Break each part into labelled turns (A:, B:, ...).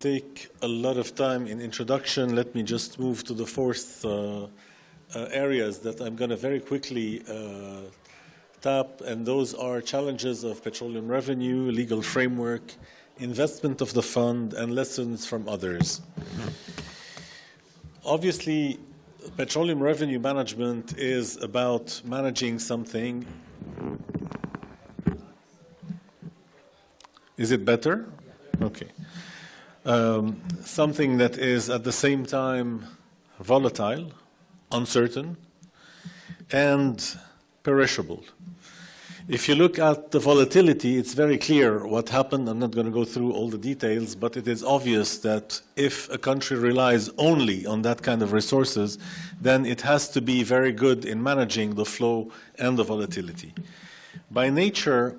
A: take a lot of time in introduction. Let me just move to the fourth areas that I'm going to very quickly tap, and those are challenges of petroleum revenue, legal framework, investment of the fund, and lessons from others. Obviously, petroleum revenue management is about managing something. Is it better? Okay. Something that is at the same time volatile, uncertain, and perishable. If you look at the volatility, it's very clear what happened. I'm not going to go through all the details, but it is obvious that if a country relies only on that kind of resources, then it has to be very good in managing the flow and the volatility. By nature,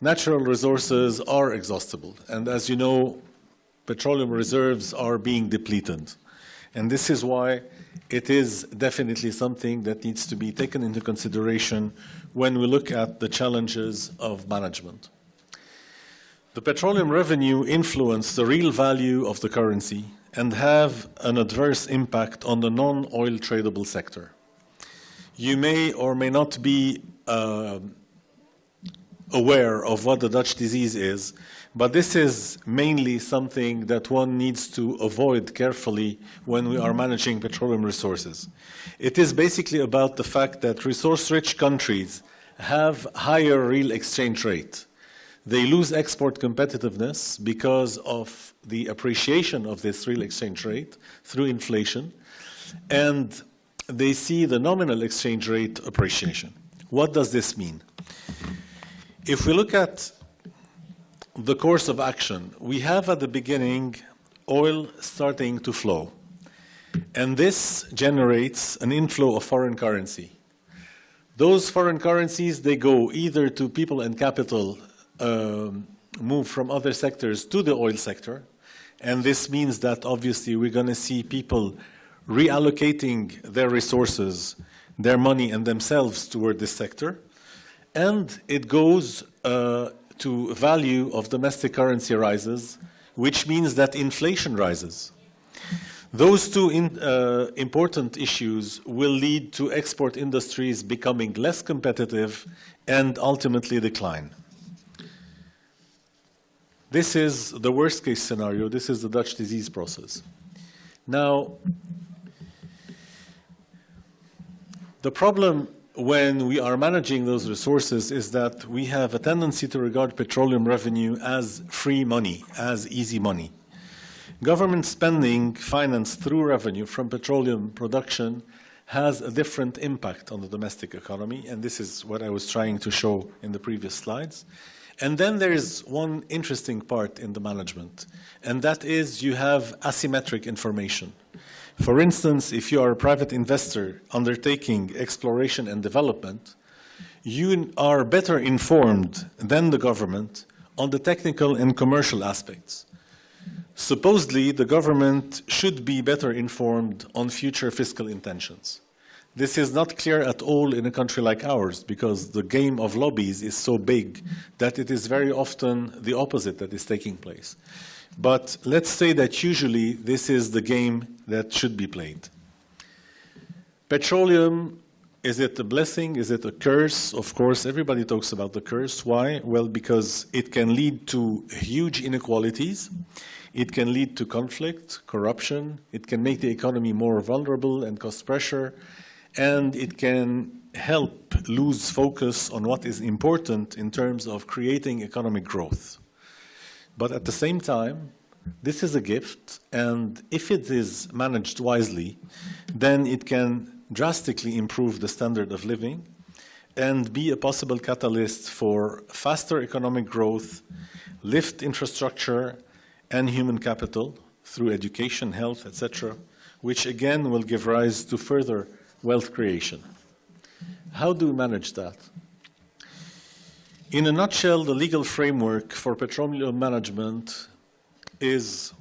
A: natural resources are exhaustible, and as you know, petroleum reserves are being depleted. And this is why it is definitely something that needs to be taken into consideration when we look at the challenges of management. The petroleum revenue influence the real value of the currency and have an adverse impact on the non-oil tradable sector. You may or may not be aware of what the Dutch disease is, but this is mainly something that one needs to avoid carefully when we are managing petroleum resources. It is basically about the fact that resource-rich countries have higher real exchange rate. They lose export competitiveness because of the appreciation of this real exchange rate through inflation, and they see the nominal exchange rate appreciation. What does this mean? If we look at the course of action, we have at the beginning oil starting to flow. And this generates an inflow of foreign currency. Those foreign currencies, they go either to people and capital move from other sectors to the oil sector. And this means that obviously we're going to see people reallocating their resources, their money and themselves toward this sector. And it goes to value of domestic currency rises, which means that inflation rises. Those two important issues will lead to export industries becoming less competitive and ultimately decline. This is the worst case scenario. This is the Dutch disease process. Now, the problem when we are managing those resources is that we have a tendency to regard petroleum revenue as free money, as easy money. Government spending financed through revenue from petroleum production has a different impact on the domestic economy, and this is what I was trying to show in the previous slides. And then there is one interesting part in the management, and that is you have asymmetric information. For instance, if you are a private investor undertaking exploration and development, you are better informed than the government on the technical and commercial aspects. Supposedly, the government should be better informed on future fiscal intentions. This is not clear at all in a country like ours because the game of lobbies is so big that it is very often the opposite that is taking place. But let's say that usually this is the game that should be played. Petroleum, is it a blessing? Is it a curse? Of course, everybody talks about the curse. Why? Well, because it can lead to huge inequalities. It can lead to conflict, corruption. It can make the economy more vulnerable and cause pressure. And it can help lose focus on what is important in terms of creating economic growth. But at the same time, this is a gift, and if it is managed wisely, then it can drastically improve the standard of living and be a possible catalyst for faster economic growth, lift infrastructure and human capital through education, health, etc., which again will give rise to further wealth creation. How do we manage that? In a nutshell, the legal framework for petroleum management is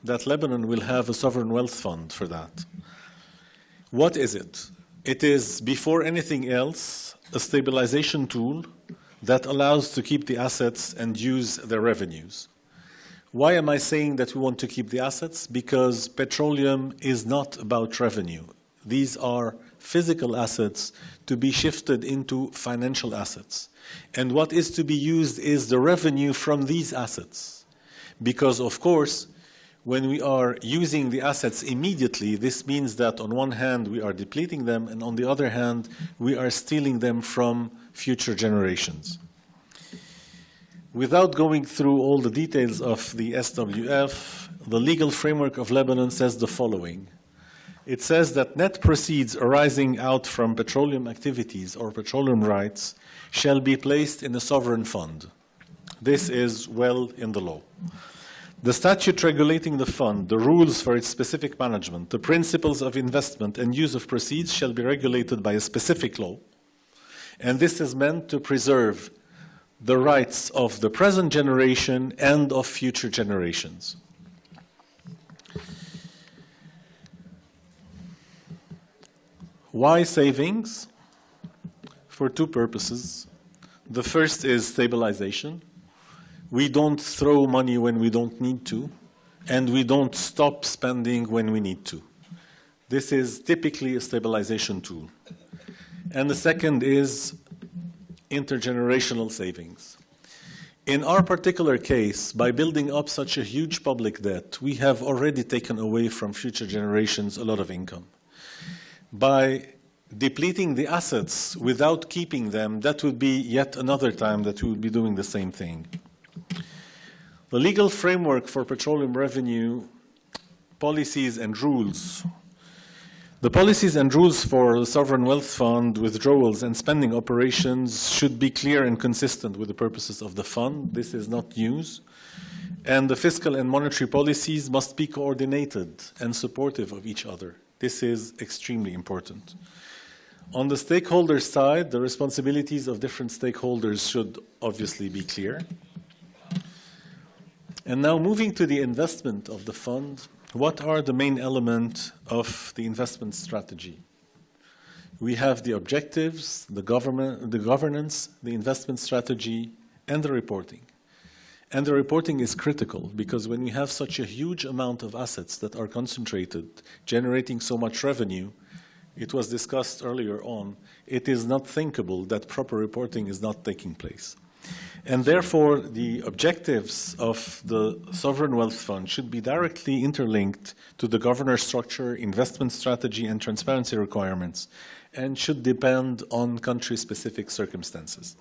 A: that Lebanon will have a sovereign wealth fund for that. What is it? It is, before anything else, a stabilization tool that allows to keep the assets and use their revenues. Why am I saying that we want to keep the assets? Because petroleum is not about revenue. These are physical assets to be shifted into financial assets. And what is to be used is the revenue from these assets. Because, of course, when we are using the assets immediately, this means that on one hand we are depleting them, and on the other hand we are stealing them from future generations. Without going through all the details of the SWF, the legal framework of Lebanon says the following. It says that net proceeds arising out from petroleum activities or petroleum rights shall be placed in a sovereign fund. This is well in the law. The statute regulating the fund, the rules for its specific management, the principles of investment and use of proceeds shall be regulated by a specific law. And this is meant to preserve the rights of the present generation and of future generations. Why savings? For two purposes. The first is stabilization. We don't throw money when we don't need to, and we don't stop spending when we need to. This is typically a stabilization tool. And the second is intergenerational savings. In our particular case, by building up such a huge public debt, we have already taken away from future generations a lot of income. By depleting the assets without keeping them, that would be yet another time that we would be doing the same thing. The legal framework for petroleum revenue, policies and rules. The policies and rules for the Sovereign Wealth Fund, withdrawals and spending operations should be clear and consistent with the purposes of the fund. This is not news. And the fiscal and monetary policies must be coordinated and supportive of each other. This is extremely important. On the stakeholder side, the responsibilities of different stakeholders should obviously be clear. And now moving to the investment of the fund, what are the main elements of the investment strategy? We have the objectives, the governance, the investment strategy, and the reporting. And the reporting is critical because when we have such a huge amount of assets that are concentrated, generating so much revenue, it was discussed earlier on, it is not thinkable that proper reporting is not taking place. And therefore, the objectives of the Sovereign Wealth Fund should be directly interlinked to the governance structure, investment strategy, and transparency requirements, and should depend on country-specific circumstances.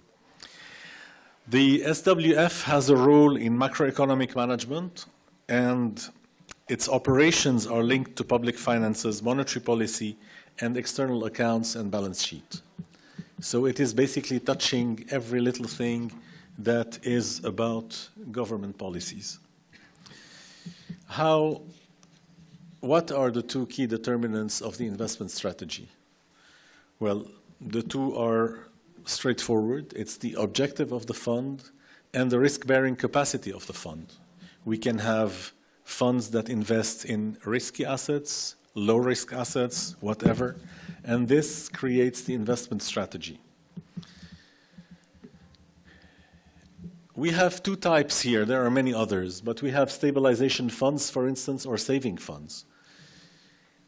A: The SWF has a role in macroeconomic management, and its operations are linked to public finances, monetary policy, and external accounts and balance sheet. So it is basically touching every little thing that is about government policies. What are the two key determinants of the investment strategy? Well, the two are straightforward. It's the objective of the fund and the risk-bearing capacity of the fund. We can have funds that invest in risky assets, low-risk assets, whatever, and this creates the investment strategy. We have two types here. There are many others, but we have stabilization funds, for instance, or saving funds.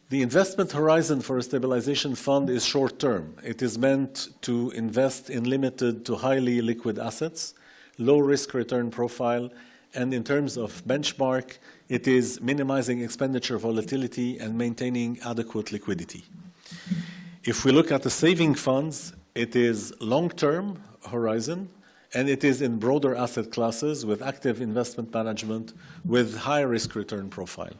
A: The investment horizon for a stabilization fund is short-term. It is meant to invest in limited to highly liquid assets, low risk return profile, and in terms of benchmark, it is minimizing expenditure volatility and maintaining adequate liquidity. If we look at the saving funds, it is long-term horizon, and it is in broader asset classes with active investment management with high risk return profile.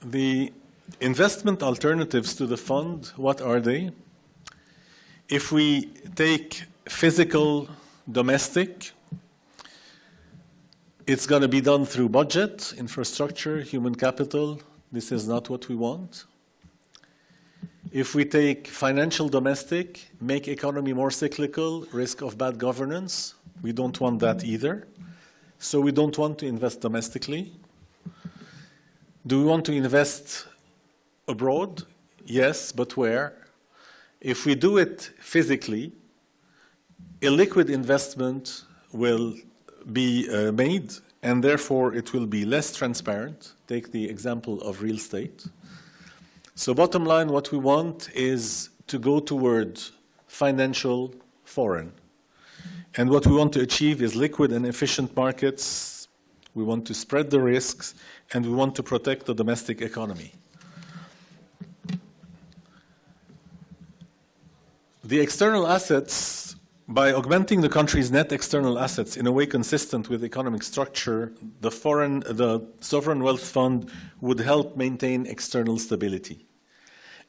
A: The investment alternatives to the fund, what are they? If we take physical, domestic, it's going to be done through budget, infrastructure, human capital. This is not what we want. If we take financial domestic, make economy more cyclical, risk of bad governance, we don't want that either. So we don't want to invest domestically. Do we want to invest abroad? Yes, but where? If we do it physically, illiquid investment will be made, and therefore it will be less transparent. Take the example of real estate. So bottom line, what we want is to go toward financial foreign. And what we want to achieve is liquid and efficient markets. We want to spread the risks, and we want to protect the domestic economy. The external assets, by augmenting the country's net external assets in a way consistent with economic structure, the sovereign wealth fund would help maintain external stability.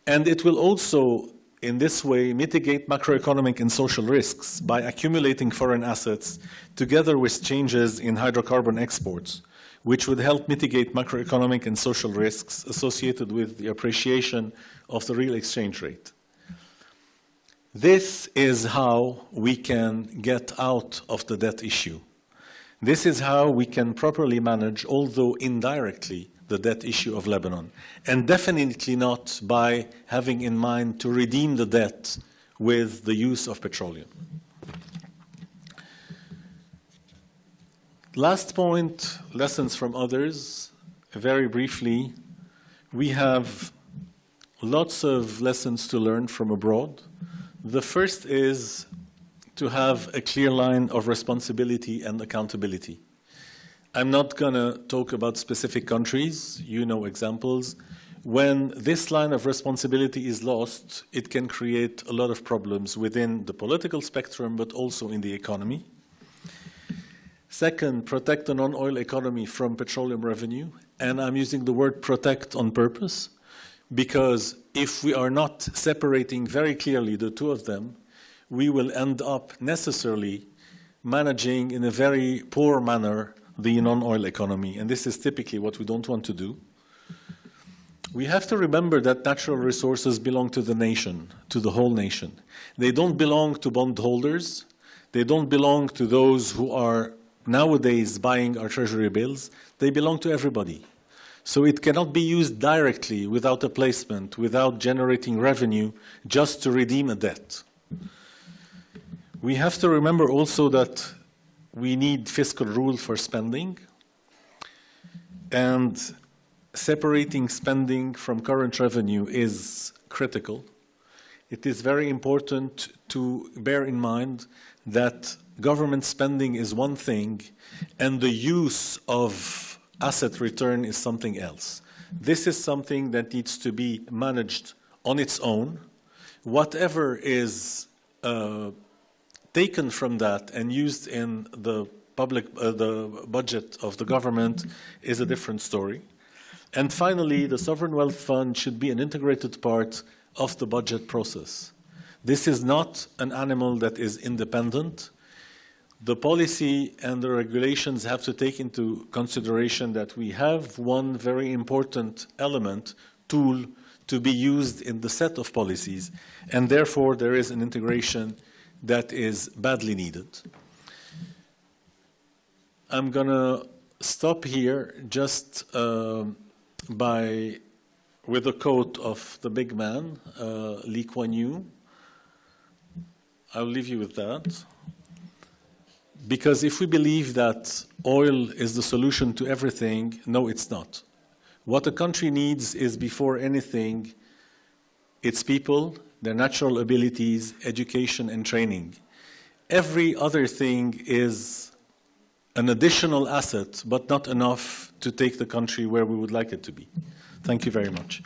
A: And it will also, in this way, mitigate macroeconomic and social risks by accumulating foreign assets together with changes in hydrocarbon exports, which would help mitigate macroeconomic and social risks associated with the appreciation of the real exchange rate. This is how we can get out of the debt issue. This is how we can properly manage, although indirectly, the debt issue of Lebanon, and definitely not by having in mind to redeem the debt with the use of petroleum. Last point, lessons from others. Very briefly, we have lots of lessons to learn from abroad. The first is to have a clear line of responsibility and accountability. I'm not going to talk about specific countries. You know examples. When this line of responsibility is lost, it can create a lot of problems within the political spectrum, but also in the economy. Second, protect the non-oil economy from petroleum revenue. And I'm using the word protect on purpose, because if we are not separating very clearly the two of them, we will end up necessarily managing in a very poor manner the non-oil economy. And this is typically what we don't want to do. We have to remember that natural resources belong to the nation, to the whole nation. They don't belong to bondholders. They don't belong to those who are nowadays buying our treasury bills. They belong to everybody. So it cannot be used directly without a placement, without generating revenue, just to redeem a debt. We have to remember also that we need fiscal rule for spending, and separating spending from current revenue is critical. It is very important to bear in mind that government spending is one thing, and the use of asset return is something else. This is something that needs to be managed on its own. Whatever is taken from that and used in the the budget of the government is a different story. And finally, the Sovereign Wealth Fund should be an integrated part of the budget process. This is not an animal that is independent. The policy and the regulations have to take into consideration that we have one very important element, tool, to be used in the set of policies, and therefore there is an integration that is badly needed. I'm going to stop here just with a quote of the big man, Lee Kuan Yew. I'll leave you with that. Because if we believe that oil is the solution to everything, no, it's not. What a country needs is, before anything, its people, their natural abilities, education, and training. Every other thing is an additional asset, but not enough to take the country where we would like it to be. Thank you very much.